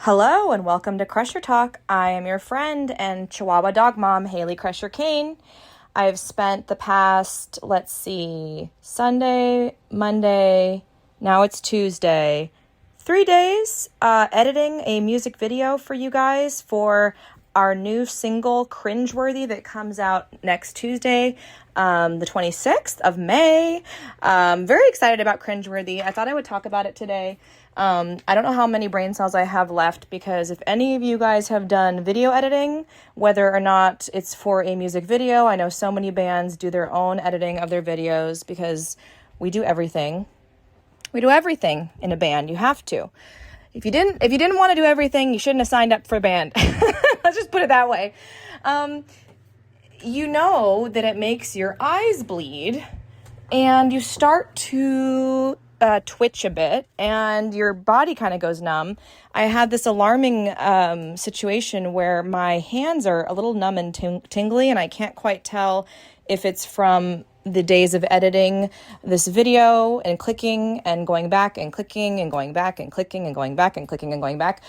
Hello and welcome to Crusher Talk. I am your friend and Chihuahua dog mom, Hayley Crusher Kane. I've spent the past, Sunday, Monday, now it's Tuesday, 3 days editing a music video for you guys for our new single, Cringeworthy, that comes out next Tuesday, the 26th of May. Very excited about Cringeworthy. I thought I would talk about it today. I don't know how many brain cells I have left, because if any of you guys have done video editing, whether or not it's for a music video, I know so many bands do their own editing of their videos because we do everything. We do everything in a band. You have to. If you didn't want to do everything, you shouldn't have signed up for a band. Let's just put it that way. You know that it makes your eyes bleed and you start to twitch a bit and your body kind of goes numb. I had this alarming situation where my hands are a little numb and tingly, and I can't quite tell if it's from the days of editing this video and clicking and going back and clicking and going back and clicking and going back and clicking and going back,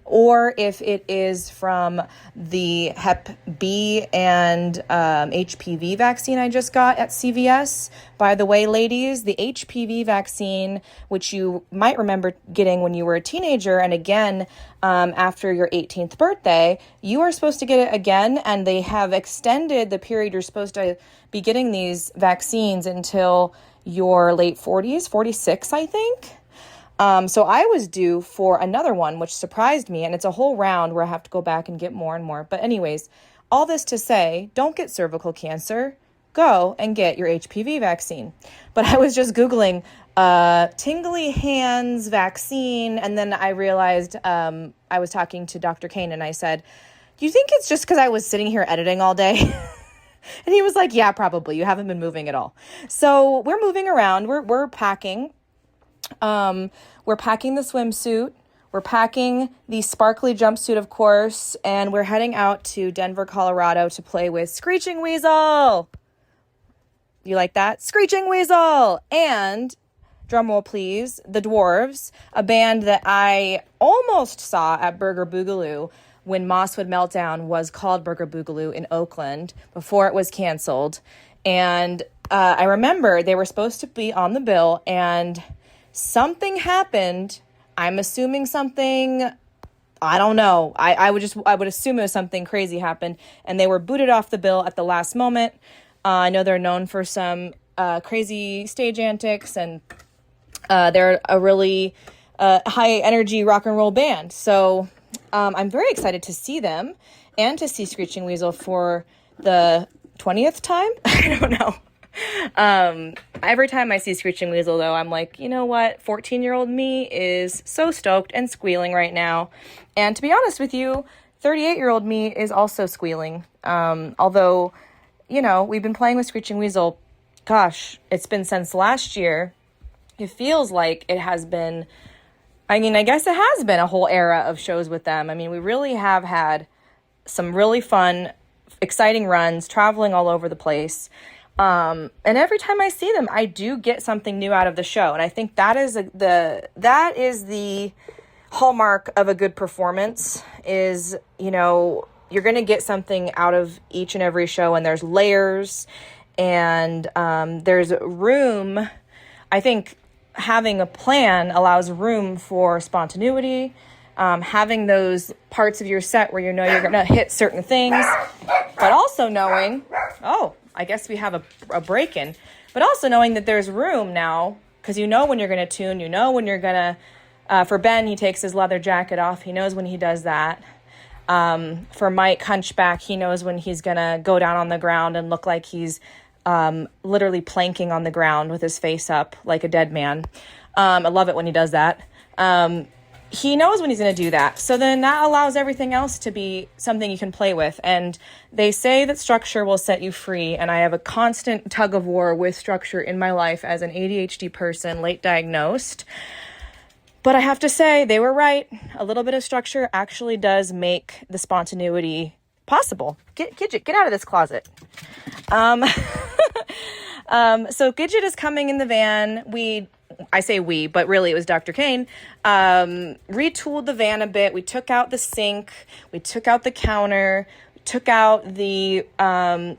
or if it is from the Hep B and HPV vaccine I just got at CVS. By the way, ladies, the HPV vaccine, which you might remember getting when you were a teenager, and again after your 18th birthday, you are supposed to get it again, and they have extended the period you're supposed to be getting these vaccines until your late 40s, 46, I think. So I was due for another one, which surprised me, and it's a whole round where I have to go back and get more and more. But anyways, all this to say, don't get cervical cancer. Go and get your HPV vaccine. But I was just Googling tingly hands vaccine, and then I realized I was talking to Dr. Kane, and I said, do you think it's just because I was sitting here editing all day? And he was like, yeah, probably. You haven't been moving at all. So we're moving around. We're packing. We're packing the swimsuit, we're packing the sparkly jumpsuit, of course, and we're heading out to Denver, Colorado to play with Screeching Weasel. You like that? Screeching Weasel! And, drumroll please, The Dwarves, a band that I almost saw at Burger Boogaloo when Mosswood Meltdown was called Burger Boogaloo in Oakland before it was canceled. And I remember they were supposed to be on the bill, and something happened. I'm assuming something, I don't know. I would assume it was something crazy happened, and they were booted off the bill at the last moment. I know they're known for some crazy stage antics, and they're a really high energy rock and roll band. So I'm very excited to see them and to see Screeching Weasel for the 20th time. I don't know. Every time I see Screeching Weasel, though, I'm like, you know what? 14-year-old me is so stoked and squealing right now. And to be honest with you, 38-year-old me is also squealing. Although, you know, we've been playing with Screeching Weasel, gosh, it's been since last year. It feels like it has been, I guess it has been a whole era of shows with them. I mean, we really have had some really fun, exciting runs, traveling all over the place. And every time I see them, I do get something new out of the show. And I think that is the hallmark of a good performance is, you know, you're going to get something out of each and every show, and there's layers and, there's room. I think having a plan allows room for spontaneity, having those parts of your set where you know you're going to hit certain things, but also knowing, I guess we have a break-in, but also knowing that there's room now, because you know when you're going to tune, you know when you're going to, for Ben, he takes his leather jacket off. He knows when he does that. For Mike Hunchback, he knows when he's going to go down on the ground and look like he's literally planking on the ground with his face up like a dead man. I love it when he does that. He knows when he's going to do that. So then that allows everything else to be something you can play with. And they say that structure will set you free. And I have a constant tug of war with structure in my life as an ADHD person, late diagnosed. But I have to say, they were right. A little bit of structure actually does make the spontaneity possible. Gidget, get out of this closet. So Gidget is coming in the van. We I say we, but really it was Dr. Kane, retooled the van a bit. We took out the sink, we took out the counter, took out the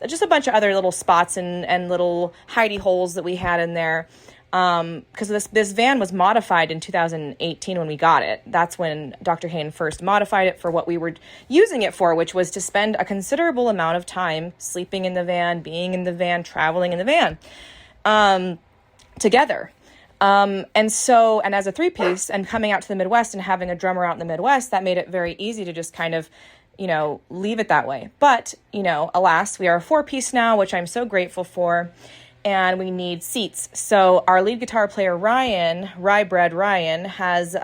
just a bunch of other little spots and little hidey holes that we had in there. Because this van was modified in 2018 when we got it. That's when Dr. Kane first modified it for what we were using it for, which was to spend a considerable amount of time sleeping in the van, being in the van, traveling in the van, together. And as a three-piece and coming out to the Midwest and having a drummer out in the Midwest, that made it very easy to just kind of, leave it that way. But, alas, we are a four-piece now, which I'm so grateful for. And we need seats. So our lead guitar player, Rye-Bread Ryan, has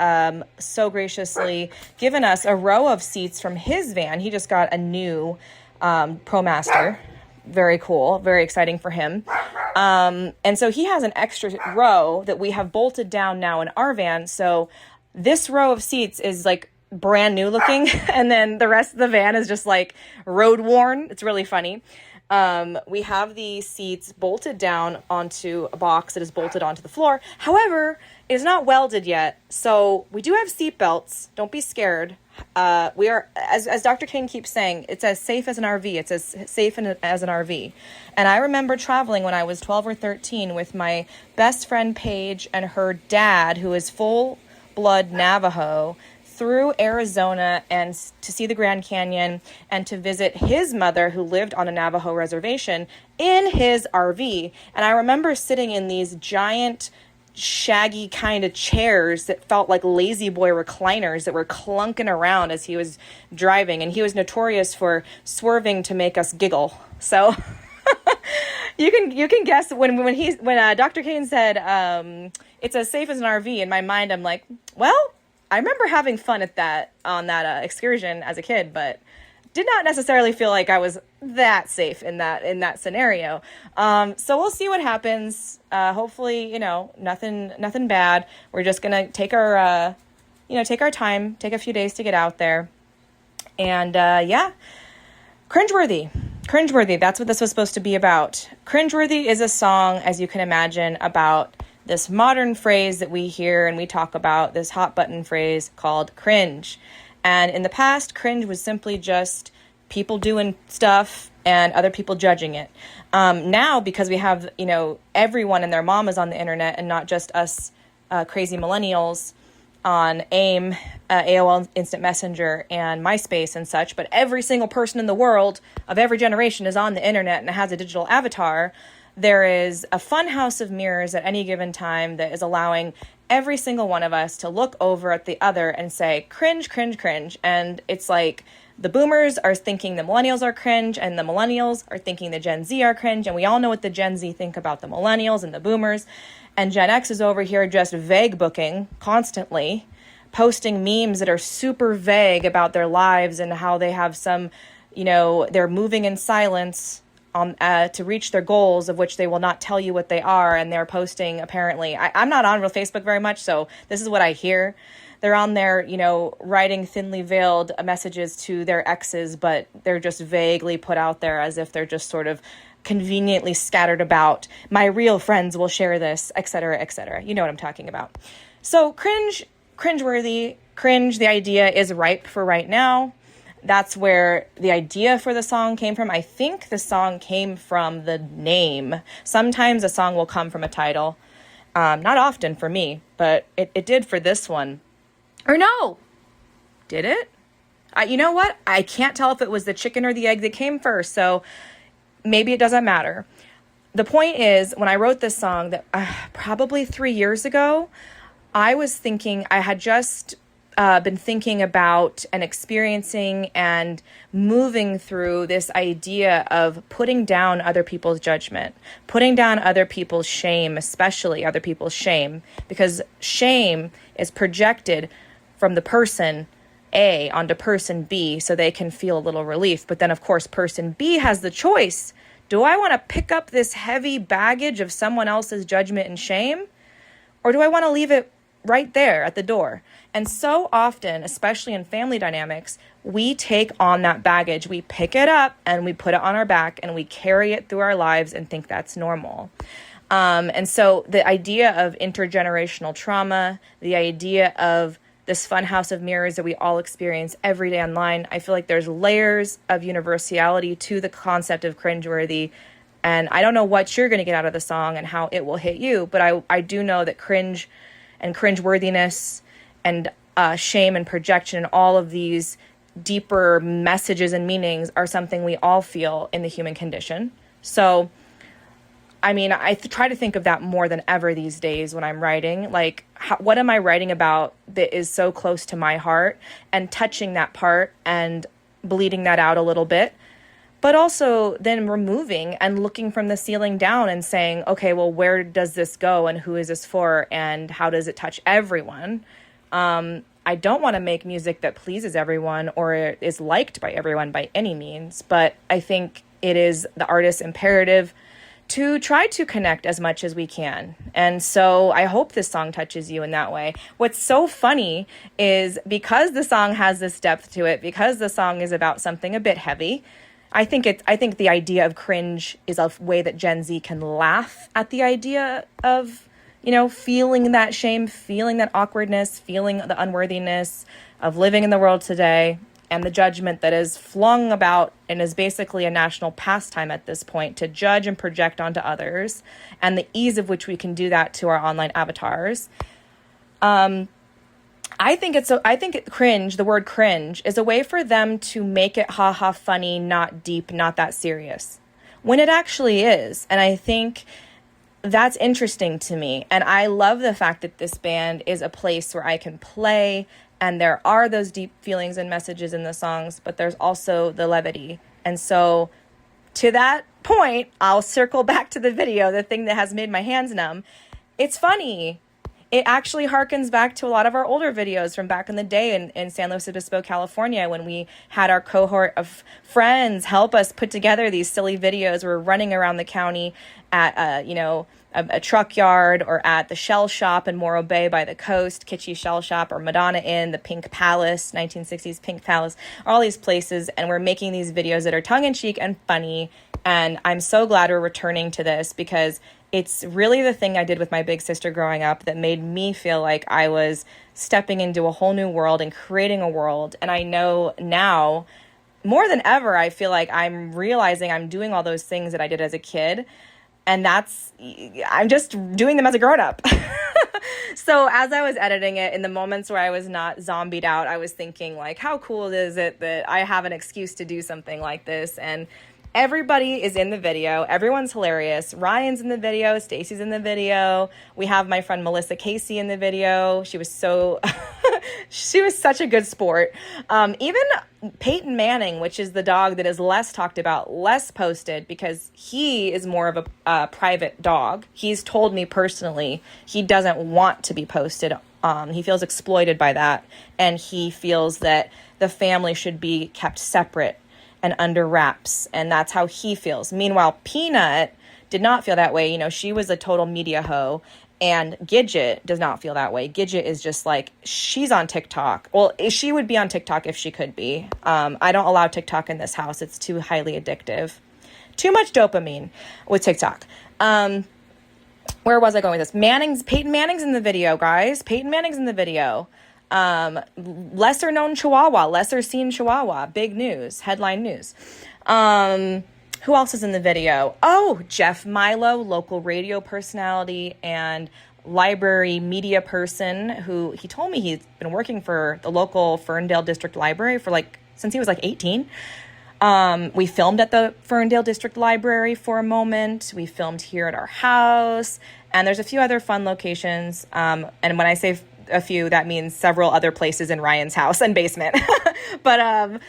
so graciously given us a row of seats from his van. He just got a new ProMaster. Very cool. Very exciting for him. And so he has an extra row that we have bolted down now in our van. So this row of seats is like brand new looking. And then the rest of the van is just like road worn. It's really funny. We have the seats bolted down onto a box that is bolted onto the floor. However, it is not welded yet. So we do have seat belts. Don't be scared. We are, as Dr. King keeps saying, it's as safe as an RV. It's as safe as an RV. And I remember traveling when I was 12 or 13 with my best friend Paige and her dad, who is full-blood Navajo, through Arizona and to see the Grand Canyon and to visit his mother who lived on a Navajo reservation in his RV. And I remember sitting in these giant, shaggy kind of chairs that felt like lazy boy recliners that were clunking around as he was driving. And he was notorious for swerving to make us giggle. So you can guess when Dr. Kane said, it's as safe as an RV, in my mind, I'm like, well, I remember having fun on that excursion as a kid, but did not necessarily feel like I was that safe in that scenario. So we'll see what happens. Hopefully, nothing bad. We're just gonna take our time, take a few days to get out there, and Cringeworthy. That's what this was supposed to be about. Cringeworthy is a song, as you can imagine, about this modern phrase that we hear and we talk about, this hot button phrase called cringe. And in the past, cringe was simply just people doing stuff and other people judging it. Now, because we have, everyone and their mom is on the internet and not just us crazy millennials on AIM, AOL Instant Messenger, and MySpace and such, but every single person in the world of every generation is on the internet and has a digital avatar. There is a fun house of mirrors at any given time that is allowing every single one of us to look over at the other and say, cringe, cringe, cringe. And it's like the boomers are thinking the millennials are cringe and the millennials are thinking the Gen Z are cringe. And we all know what the Gen Z think about the millennials and the boomers. And Gen X is over here just vague booking constantly, posting memes that are super vague about their lives and how they have some, they're moving in silence to reach their goals, of which they will not tell you what they are. And they're posting, apparently, I'm not on real Facebook very much, so this is what I hear. They're on there, writing thinly veiled messages to their exes, but they're just vaguely put out there as if they're just sort of conveniently scattered about. My real friends will share this, etc., etc. You know what I'm talking about. So cringeworthy, cringe, the idea is ripe for right now. That's where the idea for the song came from. I think the song came from the name. Sometimes a song will come from a title. Not often for me, but it did for this one. Or no, did it? You know what? I can't tell if it was the chicken or the egg that came first, so maybe it doesn't matter. The point is, when I wrote this song, that probably 3 years ago, I had just been thinking about and experiencing and moving through this idea of putting down other people's judgment, putting down other people's shame, especially other people's shame, because shame is projected from the person A onto person B so they can feel a little relief. But then, of course, person B has the choice. Do I want to pick up this heavy baggage of someone else's judgment and shame? Or do I want to leave it right there at the door? And so often, especially in family dynamics, we take on that baggage. We pick it up and we put it on our back and we carry it through our lives and think that's normal. And so the idea of intergenerational trauma, the idea of this fun house of mirrors that we all experience every day online, I feel like there's layers of universality to the concept of cringeworthy. And I don't know what you're going to get out of the song and how it will hit you, but I do know that cringe and cringeworthiness and shame and projection and all of these deeper messages and meanings are something we all feel in the human condition. So I mean, I try to think of that more than ever these days when I'm writing. Like, what am I writing about that is so close to my heart, and touching that part and bleeding that out a little bit, but also then removing and looking from the ceiling down and saying, okay, well, where does this go and who is this for and how does it touch everyone? I don't want to make music that pleases everyone or is liked by everyone by any means, but I think it is the artist's imperative to try to connect as much as we can. And so I hope this song touches you in that way. What's so funny is because the song has this depth to it, because the song is about something a bit heavy, I think the idea of cringe is a way that Gen Z can laugh at the idea of, feeling that shame, feeling that awkwardness, feeling the unworthiness of living in the world today, and the judgment that is flung about and is basically a national pastime at this point to judge and project onto others, and the ease of which we can do that to our online avatars. I think cringe, the word cringe, is a way for them to make it haha funny, not deep, not that serious, when it actually is. And I think that's interesting to me. And I love the fact that this band is a place where I can play, and there are those deep feelings and messages in the songs, but there's also the levity. And so to that point, I'll circle back to the video, the thing that has made my hands numb. It's funny. It actually harkens back to a lot of our older videos from back in the day in San Luis Obispo, California, when we had our cohort of friends help us put together these silly videos. We're running around the county at, a truck yard, or at the Shell Shop in Morro Bay by the coast, Kitschy Shell Shop, or Madonna Inn, the Pink Palace, 1960s Pink Palace, all these places. And we're making these videos that are tongue-in-cheek and funny. And I'm so glad we're returning to this, because it's really the thing I did with my big sister growing up that made me feel like I was stepping into a whole new world and creating a world. And I know now, more than ever, I feel like I'm realizing I'm doing all those things that I did as a kid. And I'm just doing them as a grown-up. So as I was editing it, in the moments where I was not zombied out, I was thinking, like, how cool is it that I have an excuse to do something like this? And everybody is in the video. Everyone's hilarious. Ryan's in the video. Stacy's in the video. We have my friend Melissa Casey in the video. She was she was such a good sport. Even Peyton Manning, which is the dog that is less talked about, less posted, because he is more of a private dog. He's told me personally he doesn't want to be posted. He feels exploited by that, and he feels that the family should be kept separate and under wraps, and that's how he feels. Meanwhile, Peanut did not feel that way. She was a total media hoe, and Gidget does not feel that way. Gidget is just like, she's on TikTok. Well, she would be on TikTok if she could be. I don't allow TikTok in this house. It's too highly addictive. Too much dopamine with TikTok. Where was I going with this? Peyton Manning's in the video, guys. Peyton Manning's in the video. Lesser known Chihuahua, lesser seen Chihuahua, big news, headline news. Who else is in the video? Oh, Jeff Milo, local radio personality and library media person, who he told me he's been working for the local Ferndale District Library since he was 18. We filmed at the Ferndale District Library for a moment. We filmed here at our house, and there's a few other fun locations. And when I say a few, that means several other places in Ryan's house and basement. But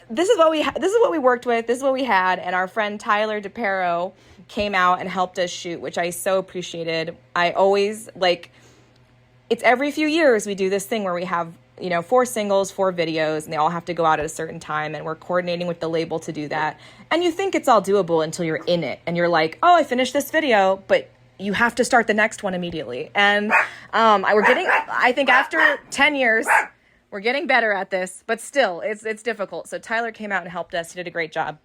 this is what we worked with. This is what we had, and our friend Tyler DePero came out and helped us shoot, which I so appreciated. I always it's every few years we do this thing where we have 4 singles, 4 videos, and they all have to go out at a certain time, and we're coordinating with the label to do that. And you think it's all doable until you're in it, and you're like, oh, I finished this video, but you have to start the next one immediately. And I think after 10 years, we're getting better at this, but still, it's difficult. So Tyler came out and helped us. He did a great job.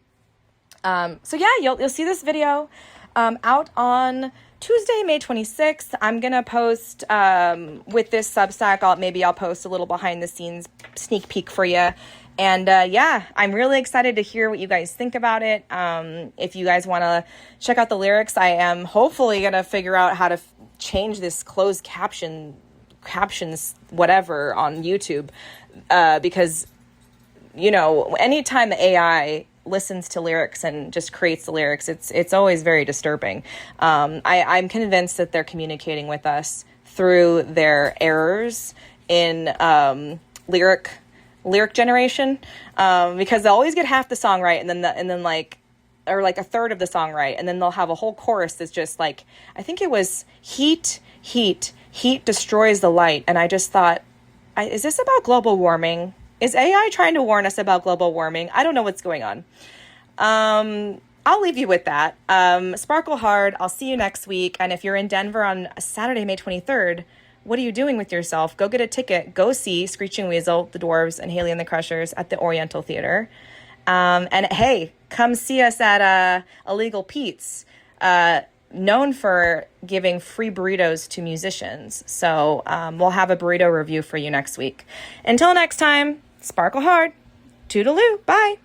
So yeah, you'll see this video. out on Tuesday, May 26th. I'm going to post with this Substack. Maybe I'll post a little behind the scenes sneak peek for you. And yeah, I'm really excited to hear what you guys think about it. If you guys want to check out the lyrics, I am hopefully going to figure out how to change this closed captions, whatever, on YouTube. Because, anytime the AI listens to lyrics and just creates the lyrics, it's always very disturbing. I'm convinced that they're communicating with us through their errors in lyric generation, because they'll always get half the song right, and then like a third of the song right, and then they'll have a whole chorus that's just like, I think it was heat destroys the light, and I just thought, is this about global warming? Is AI trying to warn us about global warming? I don't know what's going on. I'll leave you with that. Sparkle hard. I'll see you next week. And if you're in Denver on Saturday, May 23rd, what are you doing with yourself? Go get a ticket. Go see Screeching Weasel, The Dwarves, and Hayley and the Crushers at the Oriental Theater. And hey, come see us at Illegal Pete's, known for giving free burritos to musicians. So we'll have a burrito review for you next week. Until next time, sparkle hard. Toodaloo. Bye.